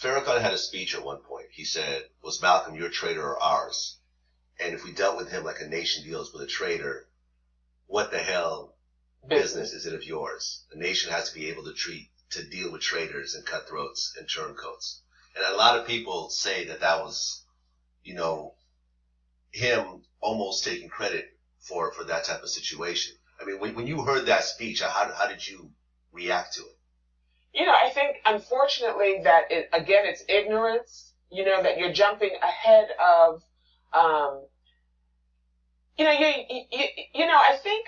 Farrakhan had a speech at one point. He said, "Was Malcolm your traitor or ours? And if we dealt with him like a nation deals with a traitor, what the hell business is it of yours? A nation has to be able to deal with traitors and cutthroats and turncoats." And a lot of people say that was, him almost taking credit for that type of situation. I mean, when you heard that speech, how did you react to it? I think, unfortunately, that it's ignorance, that you're jumping ahead of, I think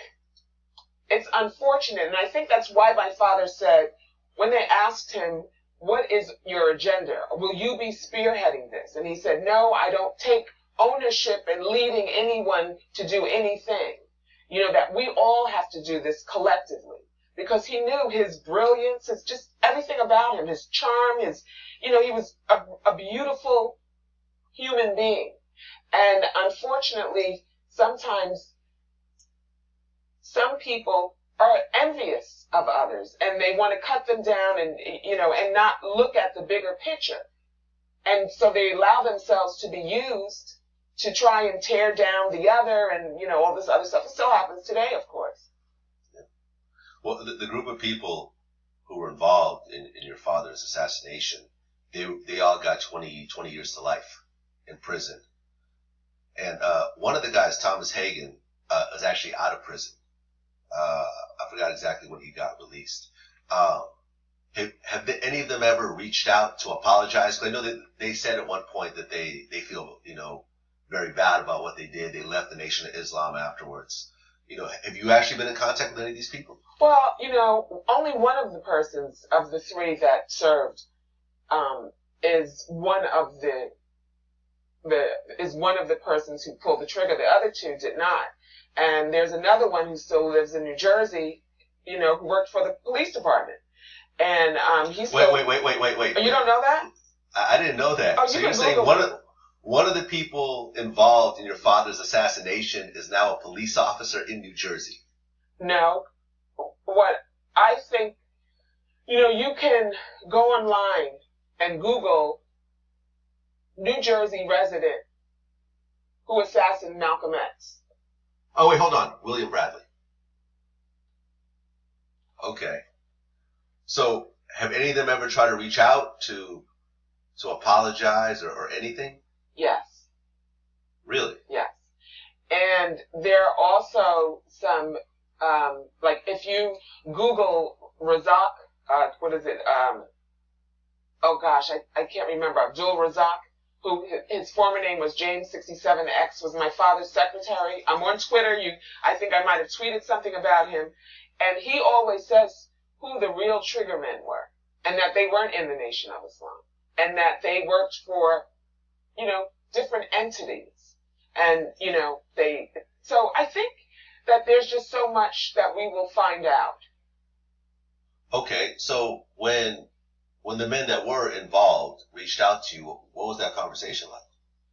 it's unfortunate. And I think that's why my father said, when they asked him, what is your agenda? Will you be spearheading this? And he said, no, I don't take ownership in leading anyone to do anything. That we all have to do this collectively. Because he knew his brilliance, his just everything about him, his charm, he was a beautiful human being. And unfortunately, sometimes some people are envious of others and they want to cut them down and not look at the bigger picture. And so they allow themselves to be used to try and tear down the other and, all this other stuff. It still happens today, of course. Well, the group of people who were involved in your father's assassination, they all got 20 years to life in prison. And one of the guys, Thomas Hagen, is actually out of prison. I forgot exactly when he got released. Have any of them ever reached out to apologize? 'Cause I know that they said at one point that they feel, very bad about what they did. They left the Nation of Islam afterwards. Have you actually been in contact with any of these people? Well, only one of the persons of the three that served is one of the persons who pulled the trigger. The other two did not. And there's another one who still lives in New Jersey, who worked for the police department. And he's wait. Oh, you don't know that? I didn't know that. Oh, so you're saying one of the people involved in your father's assassination is now a police officer in New Jersey? No. What I think, you can go online and Google New Jersey resident who assassinated Malcolm X. Oh, wait, hold on. William Bradley. Okay. So have any of them ever tried to reach out to apologize or anything? Yes. Really? Yes. And there are also some, if you Google Razak, I can't remember, Abdul Razak, who his former name was James 67X, was my father's secretary. I'm on Twitter. I think I might have tweeted something about him. And he always says who the real triggermen were, and that they weren't in the Nation of Islam, and that they worked for, different entities. And, so I think that there's just so much that we will find out. Okay, so when the men that were involved reached out to you, what was that conversation like?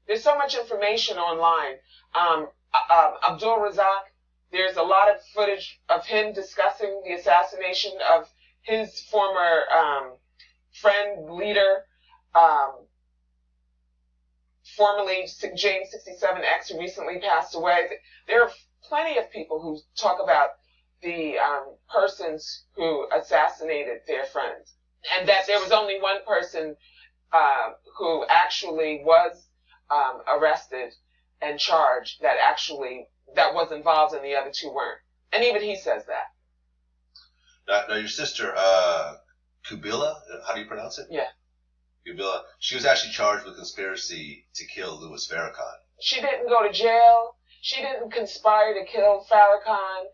There's so much information online. Abdul Razak, there's a lot of footage of him discussing the assassination of his former friend, leader, formerly James 67X, who recently passed away. There are plenty of people who talk about the persons who assassinated their friends, and that there was only one person who actually was arrested and charged that was involved, and the other two weren't. And even he says that. Now your sister, Kabila, how do you pronounce it? Yeah. Kabila, she was actually charged with conspiracy to kill Louis Farrakhan. She didn't go to jail. She didn't conspire to kill Farrakhan.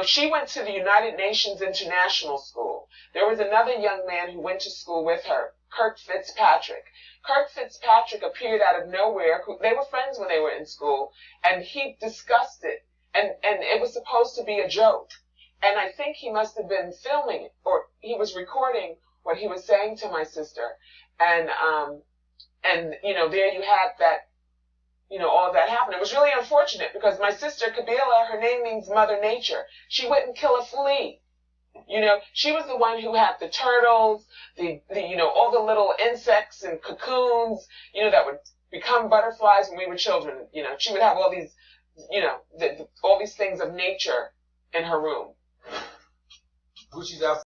She went to the United Nations International School. There was another young man who went to school with her, Kirk Fitzpatrick. Kirk Fitzpatrick appeared out of nowhere. They were friends when they were in school, and he discussed it. And it was supposed to be a joke. And I think he must have been filming it, or he was recording what he was saying to my sister. And there you had that, all of that happened. It was really unfortunate because my sister, Kabila, her name means Mother Nature. She wouldn't kill a flea. You know, she was the one who had the turtles, the you know, all the little insects and cocoons, you know, that would become butterflies when we were children. You know, she would have all these, you know, all these things of nature in her room. Gucci's outfit